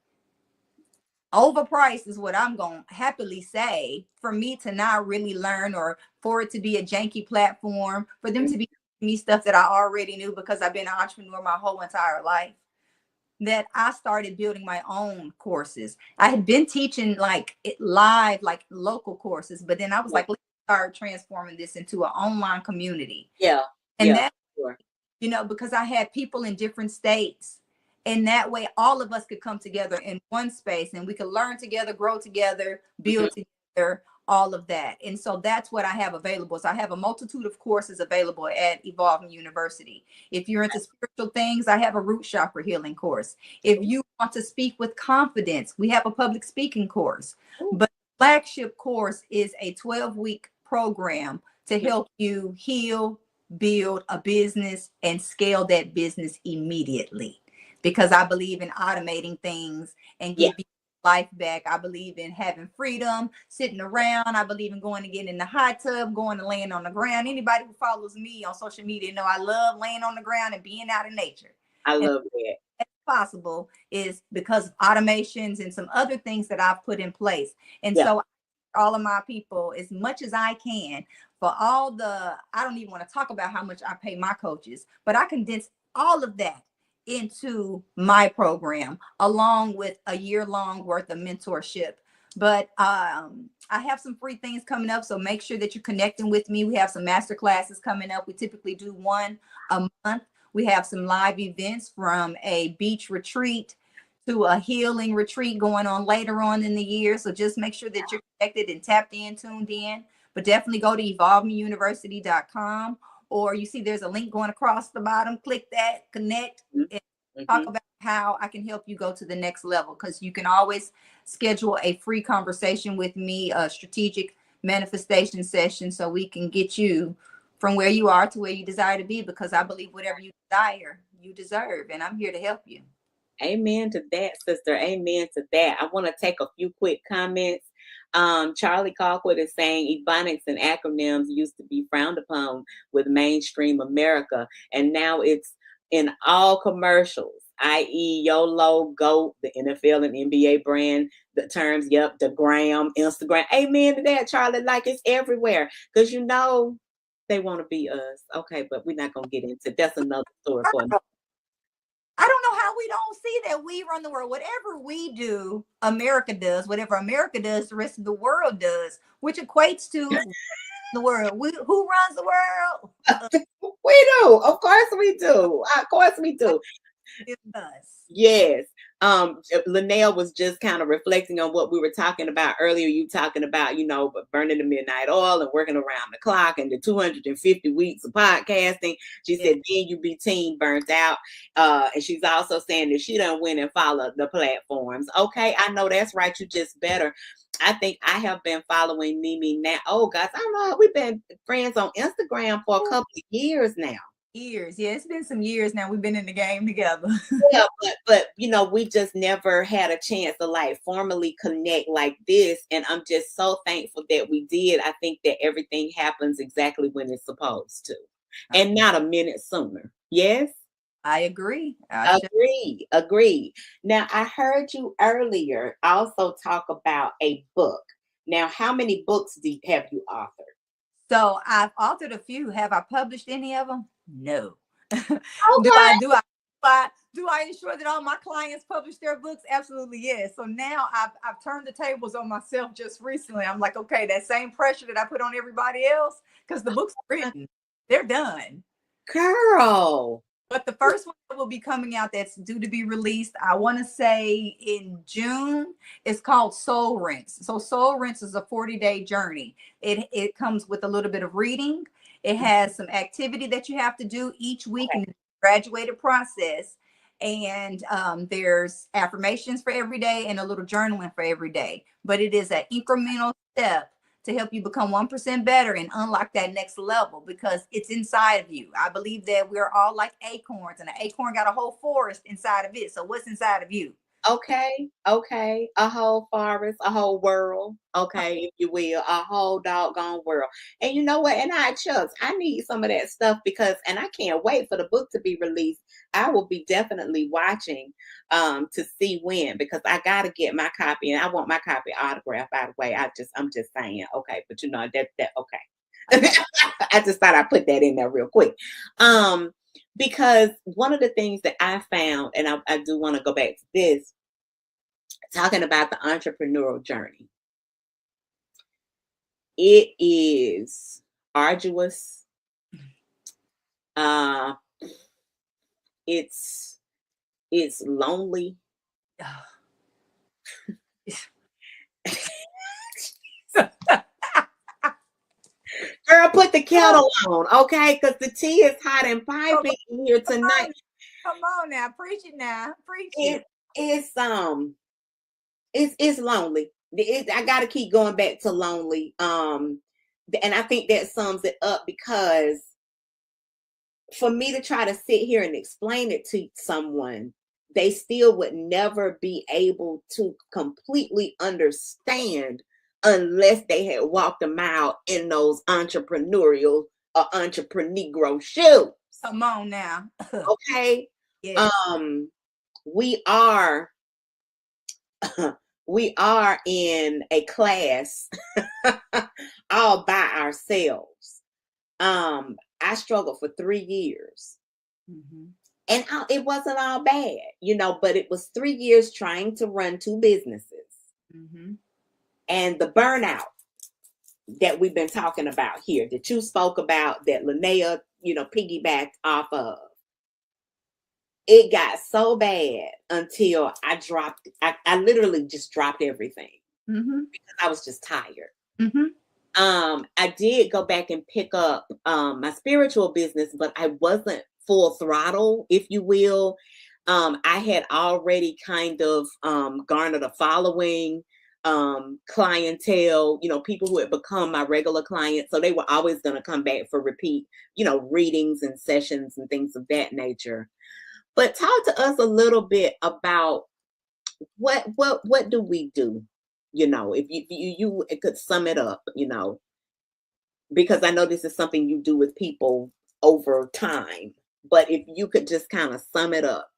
overpriced, is what I'm going to happily say, for me to not really learn, or for it to be a janky platform, for them to be me stuff that I already knew because I've been an entrepreneur my whole entire life, that I started building my own courses. I had been teaching like live, like local courses, but then I was like, let's start transforming this into an online community. And that, you know, because I had people in different states And that way, all of us could come together in one space and we could learn together, grow together, build together, all of that. And so that's what I have available. So I have a multitude of courses available at Evolving University. If you're into spiritual things, I have a root chakra healing course. If you want to speak with confidence, we have a public speaking course. But the flagship course is a 12-week program to help you heal, build a business, and scale that business immediately. Because I believe in automating things and give you life back. I believe in having freedom, sitting around. I believe in going to get in the hot tub, going to laying on the ground. Anybody who follows me on social media know I love laying on the ground and being out in nature. I love that. As possible is because of automations and some other things that I've put in place. And so all of my people, as much as I can, for all the, I don't even want to talk about how much I pay my coaches, but I condense all of that into my program, along with a year-long worth of mentorship. But I have some free things coming up, so make sure that you're connecting with me. We have some master classes coming up. We typically do one a month. We have some live events, from a beach retreat to a healing retreat going on later on in the year. So just make sure that you're connected and tapped in, tuned in. But definitely go to evolvemeuniversity.com, or you see there's a link going across the bottom. Click that, connect, and talk about how I can help you go to the next level. Because you can always schedule a free conversation with me, a strategic manifestation session, so we can get you from where you are to where you desire to be. Because I believe whatever you desire, you deserve, and I'm here to help you. Amen to that, sister. Amen to that. I want to take a few quick comments. Charlie Colquitt is saying ebonics and acronyms used to be frowned upon with mainstream America, and now it's in all commercials, i.e. YOLO, GOAT, the NFL and NBA brand, the terms, the gram, Instagram. Amen to that, Charlie. Like, it's everywhere, because they want to be us. Okay, but we're not going to get into that's another story for another. I don't know how we don't see that we run the world. Whatever we do, America does. Whatever America does, the rest of the world does, which equates to the world. Who runs the world? We do. Of course we do. Of course we do. It's us. Yes. Linnell was just kind of reflecting on what we were talking about earlier. You talking about, burning the midnight oil and working around the clock and the 250 weeks of podcasting. She said, then you be teen burnt out. And she's also saying that she done went and followed the platforms. Okay, I know that's right. You just better. I think I have been following Mimi now. Oh, guys, I don't know. We've been friends on Instagram for a couple of years now. Years. Yeah, it's been some years now. We've been in the game together. Yeah, but we just never had a chance to formally connect like this. And I'm just so thankful that we did. I think that everything happens exactly when it's supposed to, and not a minute sooner. Yes? I agree. Agree. Now, I heard you earlier also talk about a book. Now, how many books have you authored? So I've authored a few. Have I published any of them? No. Okay. Do I ensure that all my clients publish their books? Absolutely, yes. So now I've turned the tables on myself just recently. I'm like, okay, that same pressure that I put on everybody else, because the books are written, they're done. Girl. But the first one that will be coming out that's due to be released, I want to say in June, is called Soul Rinse. So Soul Rinse is a 40-day journey. It comes with a little bit of reading. It has some activity that you have to do each week in the graduated process. And there's affirmations for every day and a little journaling for every day. But it is an incremental step to help you become 1% better and unlock that next level, because it's inside of you. I believe that we're all like acorns, and an acorn got a whole forest inside of it. So what's inside of you? Okay. A whole forest, a whole world. Okay, if you will, a whole doggone world. And you know what? And Chucks, I need some of that stuff and I can't wait for the book to be released. I will be definitely watching to see when, because I gotta get my copy, and I want my copy autographed, by the way. I'm just saying, okay, but that okay. I just thought I'd put that in there real quick. Because one of the things that I found, and I do want to go back to this, talking about the entrepreneurial journey. It is arduous. It's it's lonely. Girl, put the kettle on, okay? Because the tea is hot and piping here tonight. Come on now, preach it now, preach it. It's lonely. I got to keep going back to lonely. And I think that sums it up, because for me to try to sit here and explain it to someone, they still would never be able to completely understand unless they had walked a mile in those entrepreneurial or entrepreneur shoes. Come on now. Okay. Yes. We are in a class all by ourselves. I struggled for 3 years. Mm-hmm. And it wasn't all bad, but it was 3 years trying to run 2 businesses. Mm-hmm. And the burnout that we've been talking about here, that you spoke about, that Linnea, piggybacked off of, it got so bad until I literally just dropped everything. Mm-hmm. Because I was just tired. Mm-hmm. I did go back and pick up my spiritual business, but I wasn't full throttle, if you will. I had already kind of garnered a following, clientele, people who had become my regular clients. So they were always going to come back for repeat, readings and sessions and things of that nature. But talk to us a little bit about what do we do? If you could sum it up, because I know this is something you do with people over time, but if you could just kind of sum it up,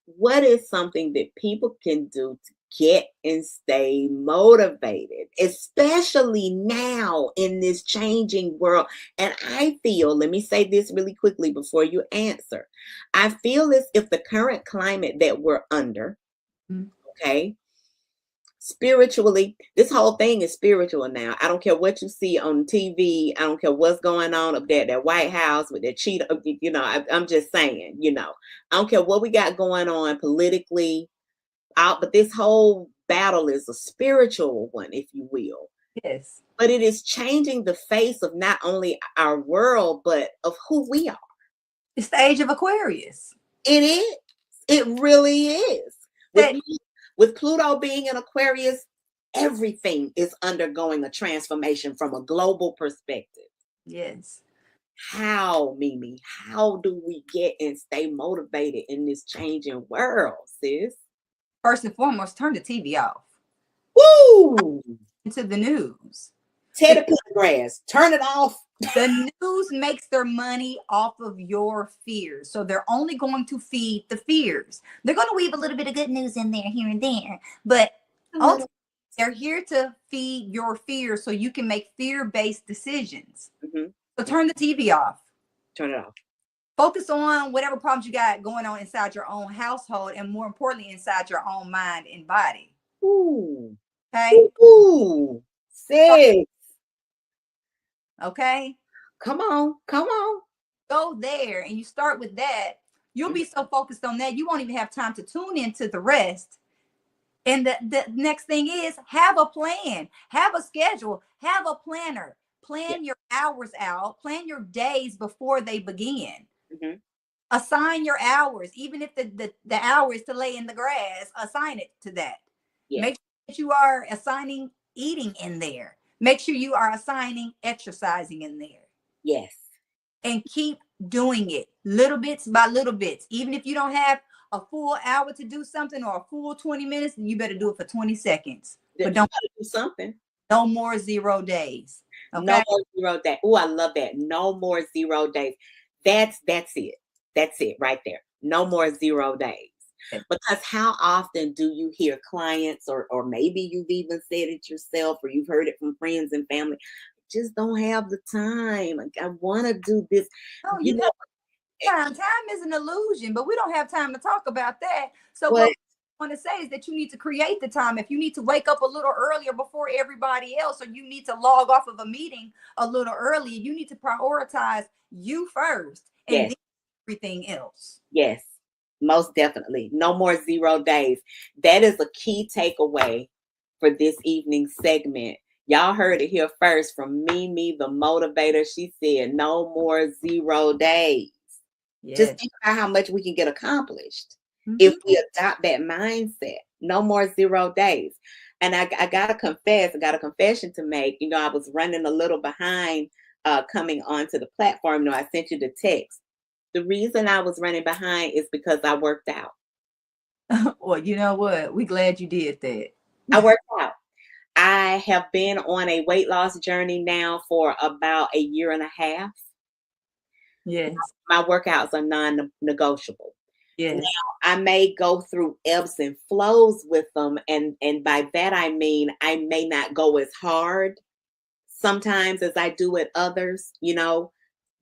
what is something that people can do to get and stay motivated, especially now in this changing world? And I feel, let me say this really quickly before you answer. I feel as if the current climate that we're under, okay, spiritually, this whole thing is spiritual now. I don't care what you see on TV. I don't care what's going on up there at that White House with that cheetah. I'm just saying, I don't care what we got going on politically, but this whole battle is a spiritual one, if you will. Yes. But it is changing the face of not only our world, but of who we are. It's the age of Aquarius. It is. It really is. With Pluto being in Aquarius, everything is undergoing a transformation from a global perspective. Yes. How, Mimi? How do we get and stay motivated in this changing world, sis? First and foremost, turn the TV off. Woo! Into the news. Teddy Pendergrass, turn it off. The news makes their money off of your fears. So they're only going to feed the fears. They're going to weave a little bit of good news in there, here and there. But ultimately, they're here to feed your fears so you can make fear-based decisions. Mm-hmm. So turn the TV off. Turn it off. Focus on whatever problems you got going on inside your own household, and more importantly, inside your own mind and body. Ooh. Okay? Ooh. Sis. Okay? Come on. Go there and you start with that. You'll be so focused on that, you won't even have time to tune into the rest. And the next thing is, have a plan, have a schedule, have a planner. Plan your hours out, plan your days before they begin. Mm-hmm. Assign your hours, even if the hour is to lay in the grass, assign it to that. Yeah. Make sure that you are assigning eating in there. Make sure you are assigning exercising in there. Yes. And keep doing it little bits by little bits. Even if you don't have a full hour to do something or a full 20 minutes, you better do it for 20 seconds. But don't do something. No more 0 days. Okay? No more 0 days. Oh, I love that. No more 0 days. That's it. That's it right there. No more 0 days. Because how often do you hear clients, or maybe you've even said it yourself, or you've heard it from friends and family, just don't have the time. I want to do this. Oh, you know, time is an illusion, but we don't have time to talk about that. So what I want to say is that you need to create the time. If you need to wake up a little earlier before everybody else, or you need to log off of a meeting a little earlier, you need to prioritize you first, and then everything else. Yes. Most definitely. No more 0 days. That is a key takeaway for this evening's segment. Y'all heard it here first from Mimi, the motivator. She said, no more 0 days. Yes. Just think about how much we can get accomplished if we adopt that mindset. No more 0 days. And I got to confess, I got a confession to make. You know, I was running a little behind coming onto the platform. You know, I sent you the text. The reason I was running behind is because I worked out. Well, you know what? We're glad you did that. I worked out. I have been on a weight loss journey now for about 1.5 years. Yes. My workouts are non-negotiable. Yes. Now, I may go through ebbs and flows with them. And by that, I mean, I may not go as hard sometimes as I do at others, you know,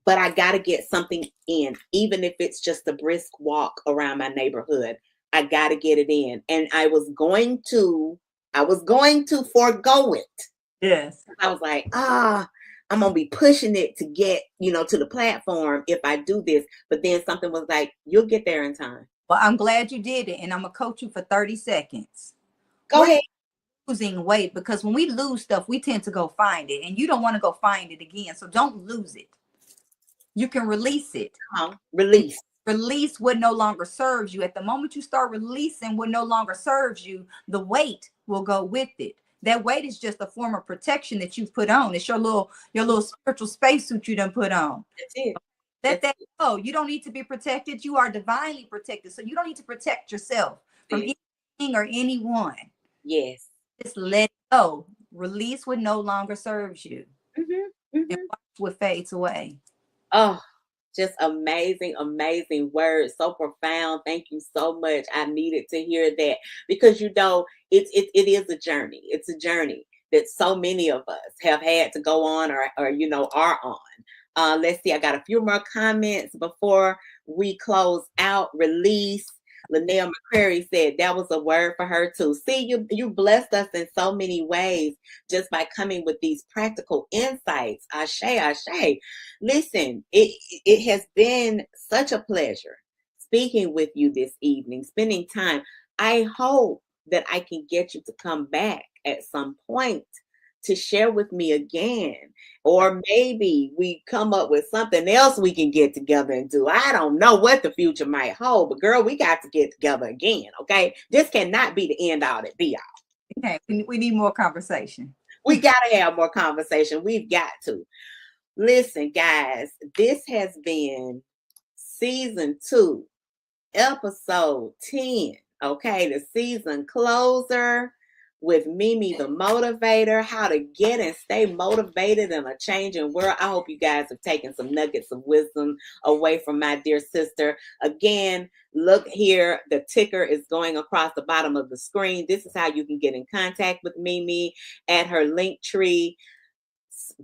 but I got to get something in, even if it's just a brisk walk around my neighborhood. I got to get it in. And I was going to forego it. Yes. I was like, I'm going to be pushing it to get, you know, to the platform if I do this. But then something was like, you'll get there in time. Well, I'm glad you did it. And I'm going to coach you for 30 seconds. Go ahead. Losing weight, because when we lose stuff, we tend to go find it. And you don't want to go find it again. So don't lose it. You can release it. Release what no longer serves you. At the moment you start releasing what no longer serves you, the weight will go with it. That weight is just a form of protection that you've put on. It's your little spiritual spacesuit you done put on. That's it. Let that go. You don't need to be protected. You are divinely protected. So you don't need to protect yourself from anything or anyone. Yes. Just let it go. Release what no longer serves you. And watch what fades away. Oh, just amazing, amazing words. So profound. Thank you so much. I needed to hear that because, you know, it is a journey. It's a journey that so many of us have had to go on or you know, are on. Let's see. I got a few more comments before we close out. Release. Linnell McCrary said that was a word for her too. See, you blessed us in so many ways just by coming with these practical insights. Ashe, ashe. Listen, it has been such a pleasure speaking with you this evening, spending time. I hope that I can get you to come back at some point to share with me again. Or maybe we come up with something else we can get together and do. I don't know what the future might hold, but girl, we got to get together again, okay? This cannot be the end all that be all. Okay, we need more conversation. We got to have more conversation. We've got to. Listen, guys, this has been season 2, episode 10, okay? The season closer with Mimi, the motivator, how to get and stay motivated in a changing world. I hope you guys have taken some nuggets of wisdom away from my dear sister. Again, look here. The ticker is going across the bottom of the screen. This is how you can get in contact with Mimi at her Linktree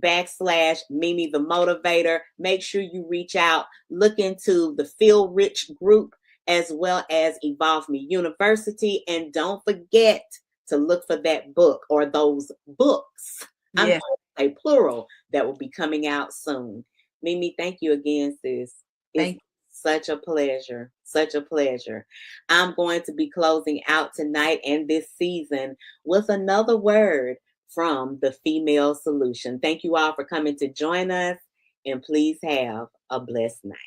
/ Mimi, the motivator. Make sure you reach out. Look into the Feel Rich group as well as Evolve Me University. And don't forget to look for that book or those books. I'm going to say plural that will be coming out soon. Mimi, thank you again, sis. It's such a pleasure. Such a pleasure. I'm going to be closing out tonight and this season with another word from the Female Solution. Thank you all for coming to join us, and please have a blessed night.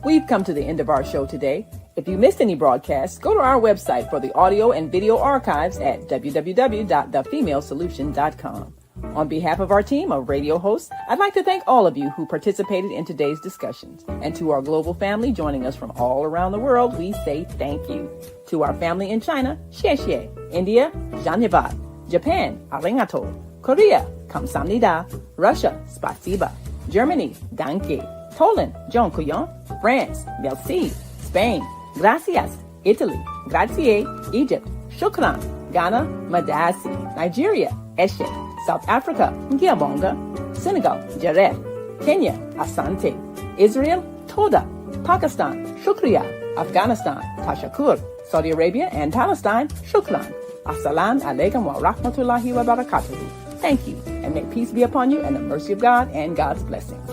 We've come to the end of our show today. If you missed any broadcasts, go to our website for the audio and video archives at www.thefemalesolution.com. On behalf of our team of radio hosts, I'd like to thank all of you who participated in today's discussions. And to our global family joining us from all around the world, we say thank you. To our family in China, xie xie. India, dhanyavad. Japan, arigato. Korea, kamsamnida. Russia, spasiba. Germany, danke. Poland, dziękuję. France, merci. Spain, gracias. Italy, grazie. Egypt, shukran. Ghana, madasi. Nigeria, eshe. South Africa, ngiyabonga. Senegal, jareh. Kenya, asante. Israel, toda. Pakistan, shukriya. Afghanistan, tashakur. Saudi Arabia and Palestine, shukran. Assalamu alaikum wa rahmatullahi wa barakatuhu. Thank you, and may peace be upon you and the mercy of God and God's blessings.